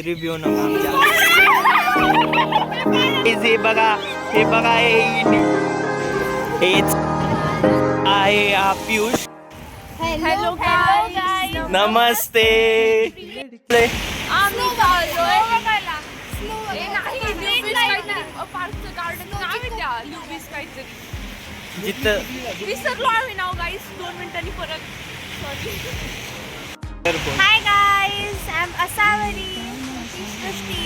Review नका आमच्या. हे बघा हेच आहे पियुष. हॅलो गाईज, नमस्ते. आम्ही चाललोय बघायला. पार्कचं गार्डन नाव आहे त्या लुबीस काहीतरी. जिथं विसरलो आम्ही नाव गाईज. 2 मिनिटांनी परत. Sorry. Hi guys, I'm Asawari. Srishti.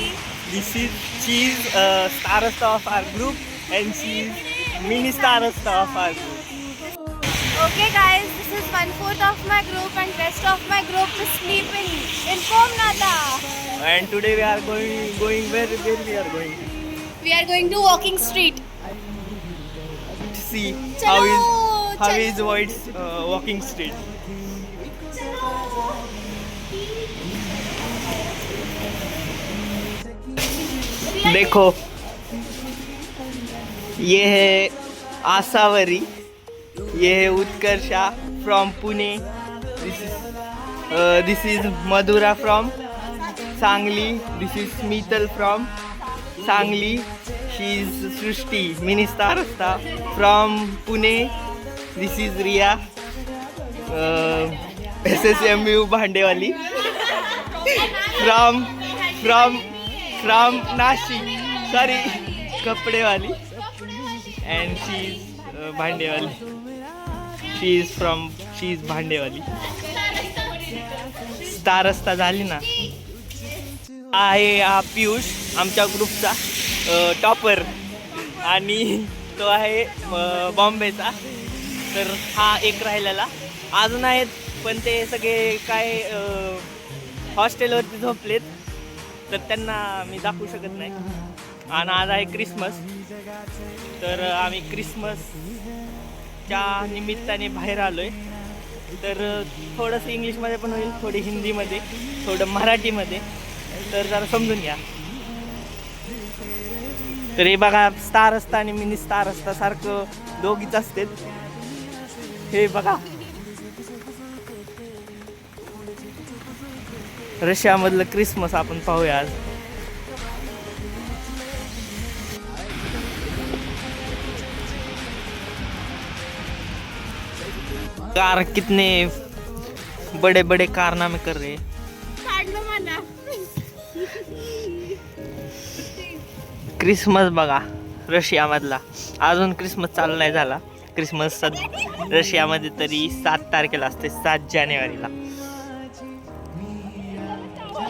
This is she's starista of our group and she's mini starista of our group. Okay guys, this is 1/4 of my group and rest of my group is sleeping in Pomnada. And today we are going where we are going We are going to walking street. to see Chalo, how is White's walking street. देखो ये है आसावरी, ये है Utkarsha from Pune, this is Madhura from Sangli, this is Smital from Sangli, she is Srushti मिनी स्टारस्ता from Pune, this is Riya SSMU भांडेवाली from Nashik, sorry कपडेवाली, and she is भांडेवाली, she is भांडेवाली. स्टारस्ता झाली ना. आहे हा पियुष आमच्या ग्रुपचा टॉपर आणि तो आहे बॉम्बेचा. तर हा एक राहिलेला अजून आहेत पण ते सगळे काय हॉस्टेलवरती झोपलेत तर त्यांना मी दाखवू शकत नाही. आणि आज आहे क्रिसमस तर आम्ही क्रिसमसच्या निमित्ताने बाहेर आलोय. तर थोडंसं इंग्लिशमध्ये पण होईल, थोडी हिंदीमध्ये, थोडं मराठीमध्ये, तर जरा समजून घ्या. तर हे बघा स्टार असता आणि मिनी स्टार असता सारखं दोघीच असते. हे बघा रशियामधलं क्रिसमस आपण पाहूया आज. कार कितने बड़े बड़े कारनामे कर रहे. क्रिसमस बघा रशियामधला. अजून क्रिसमस चालू नाही झाला. क्रिसमस रशियामध्ये तरी 7 तारखेला असते, 7 जानेवारीला.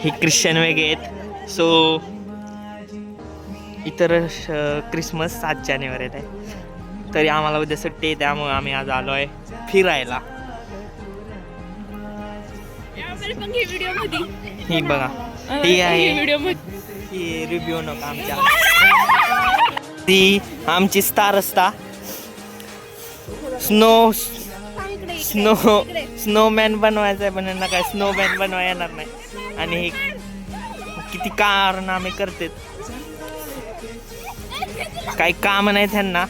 हे ख्रिश्चन वेगळे आहेत, सो इतर क्रिसमस 7 जानेवारीला आहे. तरी आम्हाला उद्या सुट्टी आहे त्यामुळे आम्ही आज आलो आहे फिरायला. ही बघा ही आहे ही रिव्ह्यू नका आमच्या. ती आमची स्टार असता स्नोमॅन बनवायचं आहे पण यांना काय स्नोमॅन बनवायला येणार नाही. आणि हे किती कारनामे करतात, काही काम नाही त्यांना.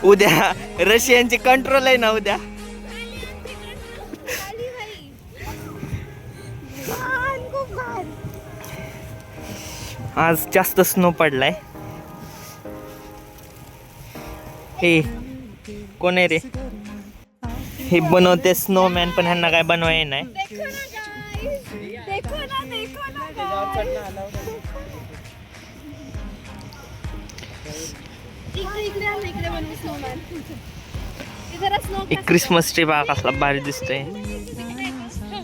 उद्या रशियनचे कंट्रोल आहे ना उद्या. आज जास्त स्नो पडलाय. हे कोण आहे रे, हे बनवते स्नोमॅन पण ह्यांना काय बनवाय नाही. एक क्रिसमस ट्री बघा कसला भारी दिसतोय.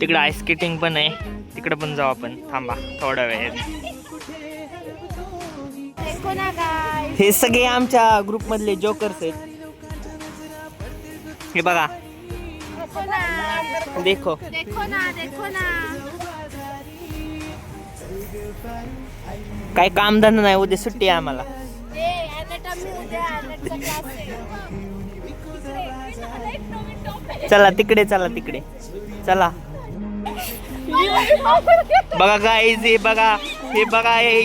तिकडे आईस स्केटिंग पण आहे, तिकडे पण जाऊ आपण. थांबा थोडा वेळ. हे सगळे आमच्या ग्रुप मधले जोकर्स आहेत. हे बघा देखो काय कामधंदा नाही, उद्या सुट्टी आहे आम्हाला. चला तिकडे चला. बघा गाईज हे बघा हे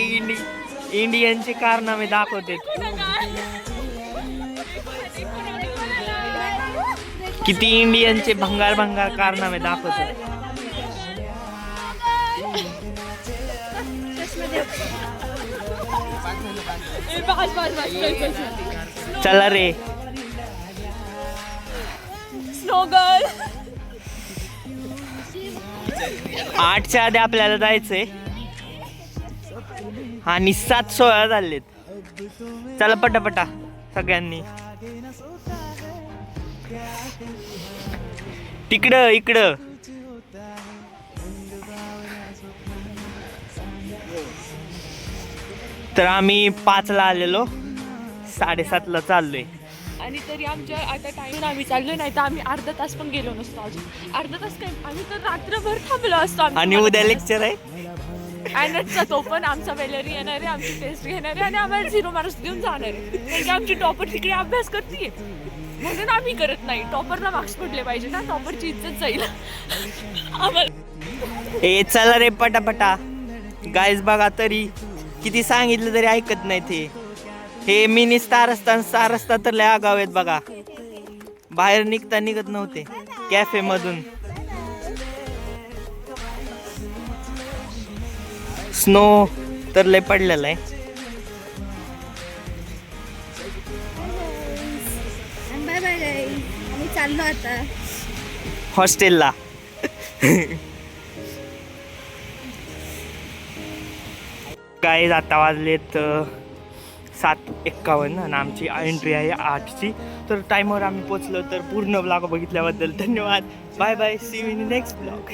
इंडियनचे कारनामे दाखवते. किती इंडियनचे भंगार कारनामे दाखवते. चला रे. Snow girl. 8च्या आधी आपल्याला जायचंय आणि 7:16 झालेत. चला पटापटा सगळ्यांनी. तिकडं इकडं. तर आम्ही 5ला आलेलो, 7:30ला चाललोय. आणि तरी आमच्या आता टाइम आम्ही चाललो नाही तर आम्ही अर्धा तास पण गेलो नसतो अजून. अर्धा तास काय आम्ही तर रात्रभर थांबलो असतो. आणि उद्या लेक्चर आहे. अॅनटचा तो पण आमचा वेलरी येणार आहे, आमची टेस्ट घेणार आहे आणि आम्हाला 0 मार्क्स देऊन जाणार आहे. कारण की आमची टॉपर तिकडे अभ्यास करते म्हणून आम्ही करत नाही. टॉपरला मार्क्स पडले पाहिजे ना, टॉपरची इज्जत जाईल आम्हाला. ए चला रे पटापटा. गाईज बघा तरी किती सांगितलं तरी ऐकत नाही ते. हे मिनी स्टार रस्ता तर लय आगाव आहेत बघा. बाहेर निघत नव्हते कॅफे मधून. स्नो तर लय पडलेला आहे. बाय बाय गाईज, आम्ही चाललो आता हॉस्टेलला. गाईज आता वाजलेत 7:51 आणि आमची एंट्री आहे 8ची. तर टाइमवर आम्ही पोचलो. तर पूर्ण ब्लॉग बघितल्याबद्दल धन्यवाद. Bye bye. See you in next blog.